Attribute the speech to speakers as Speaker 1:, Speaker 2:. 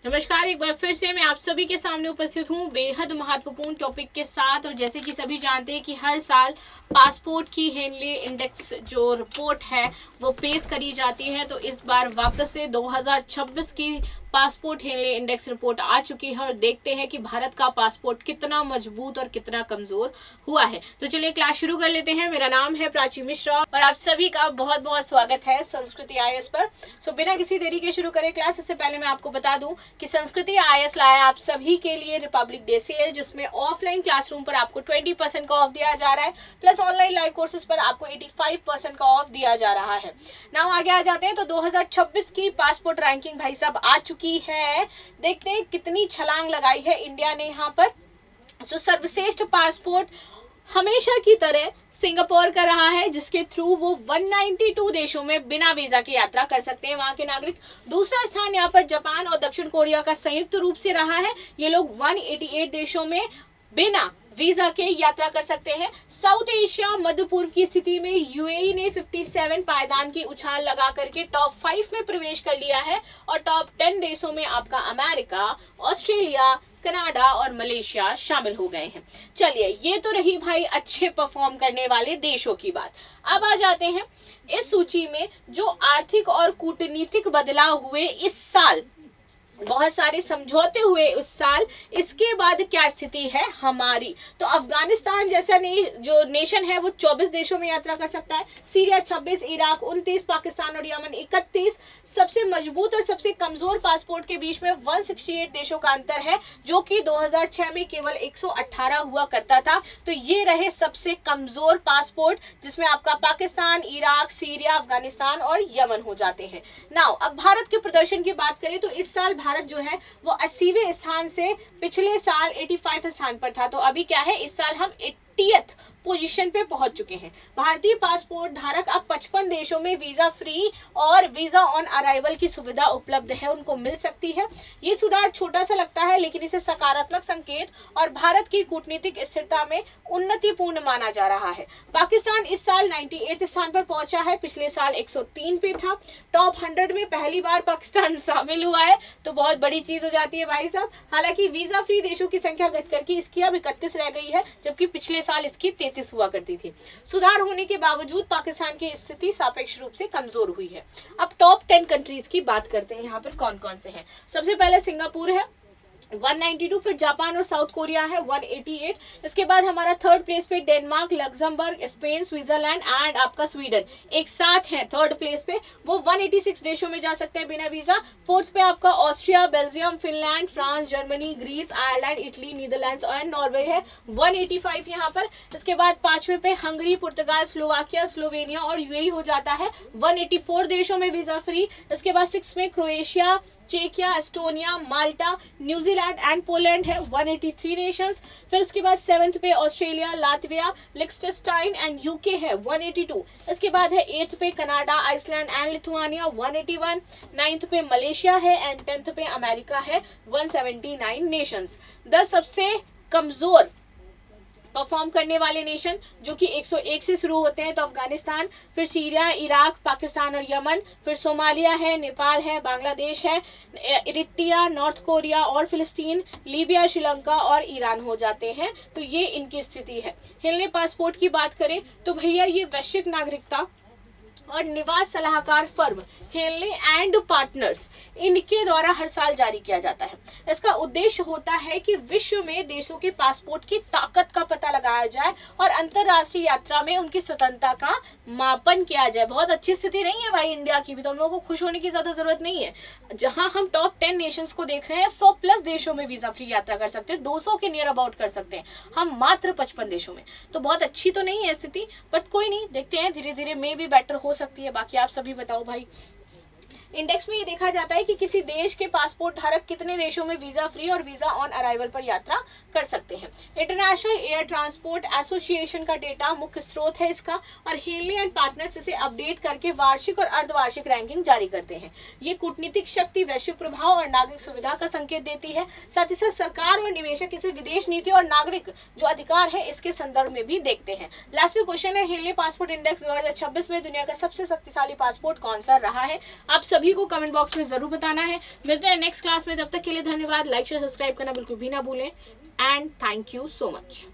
Speaker 1: नमस्कार, एक बार फिर से मैं आप सभी के सामने उपस्थित हूँ बेहद महत्वपूर्ण टॉपिक के साथ। और जैसे कि सभी जानते हैं कि हर साल पासपोर्ट की हेनले इंडेक्स जो रिपोर्ट है वो पेश करी जाती है, तो इस बार वापस से 2026 की पासपोर्ट हेनले इंडेक्स रिपोर्ट आ चुकी है और देखते हैं कि भारत का पासपोर्ट कितना मजबूत और कितना कमजोर हुआ है। तो चलिए क्लास शुरू कर लेते हैं। मेरा नाम है प्राची मिश्रा और आप सभी का बहुत बहुत स्वागत है संस्कृति IAS पर। सो बिना किसी देरी के शुरू करें क्लास। इससे पहले मैं आपको बता दूं कि संस्कृति IAS लाया आप सभी के लिए रिपब्लिक डे सेल, जिसमें ऑफलाइन क्लासरूम पर आपको 20% का ऑफ दिया जा रहा है, प्लस ऑनलाइन लाइव कोर्सेज पर आपको 85% का ऑफ दिया जा रहा है। नाउ आगे आ जाते हैं। तो 2026 की पासपोर्ट रैंकिंग भाई साहब आ चुकी है। देखते हैं कितनी छलांग लगाई है इंडिया ने यहाँ पर। सो सर्वश्रेष्ठ पासपोर्ट हमेशा की तरह सिंगापुर का रहा है, जिसके थ्रू वो 192 देशों में बिना वीजा की यात्रा कर सकते हैं वहां के नागरिक। दूसरा स्थान यहाँ पर जापान और दक्षिण कोरिया का संयुक्त रूप से रहा है। ये लोग 188 देशों में बिना वीजा के यात्रा कर सकते हैं। साउथ एशिया मध्य पूर्व की स्थिति में UAE ने 57 पायदान की उछाल लगा करके टॉप 5 में प्रवेश कर लिया है और टॉप 10 देशों में आपका अमेरिका, ऑस्ट्रेलिया, कनाडा और मलेशिया शामिल हो गए हैं। चलिए, ये तो रही भाई अच्छे परफॉर्म करने वाले देशों की बात। अब आ जाते हैं इस सूची में जो आर्थिक और कूटनीतिक बदलाव हुए इस साल, बहुत सारे समझौते हुए उस साल। इसके बाद क्या स्थिति है हमारी। तो अफगानिस्तान जैसा जो नेशन है वो 24 देशों में यात्रा कर सकता है, सीरिया 26, इराक 29, पाकिस्तान और यमन 31। सबसे मजबूत और सबसे कमजोर पासपोर्ट के बीच में 168 देशों का अंतर है, जो कि 2006 में केवल 118 हुआ करता था। तो ये रहे सबसे कमजोर पासपोर्ट, जिसमें आपका पाकिस्तान, इराक, सीरिया, अफगानिस्तान और यमन हो जाते हैं। नाउ अब भारत के प्रदर्शन की बात करें तो इस साल भारत जो है वो 80वें स्थान से पिछले साल 85 स्थान पर था। तो अभी क्या है, इस साल हम 80th पोजीशन पे पहुंच चुके हैं। भारतीय पासपोर्ट धारक अब 55 देशों में वीजा फ्री और वीजा ऑन अराइवल की सुविधा उपलब्ध है, उनको मिल सकती है। ये सुधार छोटा सा लगता है, लेकिन इसे सकारात्मक संकेत और भारत की कूटनीतिक स्थिरता में उन्नतिपूर्ण माना जा रहा है। पाकिस्तान इस साल 98 स्थान पर पहुंचा है, पिछले साल 103 पे था। टॉप 100 में पहली बार पाकिस्तान शामिल हुआ है, तो बहुत बड़ी चीज हो जाती है भाई साहब। हालांकि वीजा फ्री देशों की संख्या घट करके इसकी अब 31 रह गई है, जबकि पिछले साल इसकी 33 हुआ करती थी। सुधार होने के बावजूद पाकिस्तान की स्थिति सापेक्ष रूप से कमजोर हुई है। अब टॉप 10 कंट्रीज की बात करते हैं, यहाँ पर कौन कौन से हैं। सबसे पहले सिंगापुर है 192, फिर जापान और साउथ कोरिया है 188। इसके बाद हमारा थर्ड प्लेस पे Denmark, Luxembourg, Spain, Switzerland and आपका स्वीडन एक साथ है थर्ड प्लेस पे। वो 186 देशों में जा सकते हैं बिना वीजा। फोर्थ पे आपका Austria, Belgium, Finland, France, Germany, Greece, Ireland, Italy, Netherlands और नॉर्वे है 185 यहाँ पर। इसके बाद पांचवें पे हंगरी, पुर्तगाल, स्लोवाकिया, स्लोवेनिया और UAE हो जाता है 184 देशों में वीजा फ्री। इसके बाद 6 में क्रोएशिया, चेकिया, Estonia, Malta, New Zealand and Poland है 183 नेशंस। फिर इसके बाद 7th पे Australia, Latvia, Liechtenstein and UK है 182। इसके बाद है 8th पे Canada, Iceland and Lithuania 181। 9th पे मलेशिया है एंड 10th पे अमेरिका है 179 नेशंस। 10 सबसे कमजोर परफॉर्म करने वाले नेशन जो कि 101 से शुरू होते हैं, तो अफगानिस्तान, फिर सीरिया, इराक, पाकिस्तान और यमन, फिर सोमालिया है, नेपाल है, बांग्लादेश है, इरिट्रिया, नॉर्थ कोरिया और फिलिस्तीन, लीबिया, श्रीलंका और ईरान हो जाते हैं। तो ये इनकी स्थिति है। हेनले पासपोर्ट की बात करें तो भैया ये वैश्विक नागरिकता और निवास सलाहकार फर्म हेनले एंड पार्टनर्स, इनके द्वारा हर साल जारी किया जाता है। इसका उद्देश्य होता है कि विश्व में देशों के पासपोर्ट की ताकत का पता लगाया जाए और अंतरराष्ट्रीय यात्रा में उनकी स्वतंत्रता का मापन किया जाए। बहुत अच्छी स्थिति नहीं है भाई इंडिया की भी, तो हम लोगों को खुश होने की ज्यादा जरूरत नहीं है। जहां हम टॉप 10 नेशंस को देख रहे हैं, 100+ देशों में वीजा फ्री यात्रा कर सकते हैं, 200 के नियर अबाउट कर सकते हैं, हम मात्र 55 देशों में। तो बहुत अच्छी तो नहीं है स्थिति, बट कोई नहीं, देखते हैं धीरे धीरे मे भी बेटर हो सकती है। बाकी आप सभी बताओ भाई। इंडेक्स में ये देखा जाता है कि किसी देश के पासपोर्ट धारक कितने देशों में वीजा फ्री और वीजा ऑन अराइवल पर यात्रा कर सकते हैं। इंटरनेशनल एयर ट्रांसपोर्ट एसोसिएशन का डेटा मुख्य स्रोत है इसका, और हेनले एंड पार्टनर्स इसे अपडेट करके वार्षिक और अर्धवार्षिक रैंकिंग जारी करते हैं। ये कूटनीतिक शक्ति, वैश्विक प्रभाव और नागरिक सुविधा का संकेत देती है। साथ ही साथ सरकार और निवेशक इसे विदेश नीति और नागरिक जो अधिकार है इसके संदर्भ में भी देखते हैं। लास्ट में क्वेश्चन है, हेनले पासपोर्ट इंडेक्स 2026 में दुनिया का सबसे शक्तिशाली पासपोर्ट कौन सा रहा है। आप सभी सभी को कमेंट बॉक्स में जरूर बताना है। मिलते हैं नेक्स्ट क्लास में, तब तक के लिए धन्यवाद। लाइक शेयर सब्सक्राइब करना बिल्कुल भी ना भूलें and thank you so much.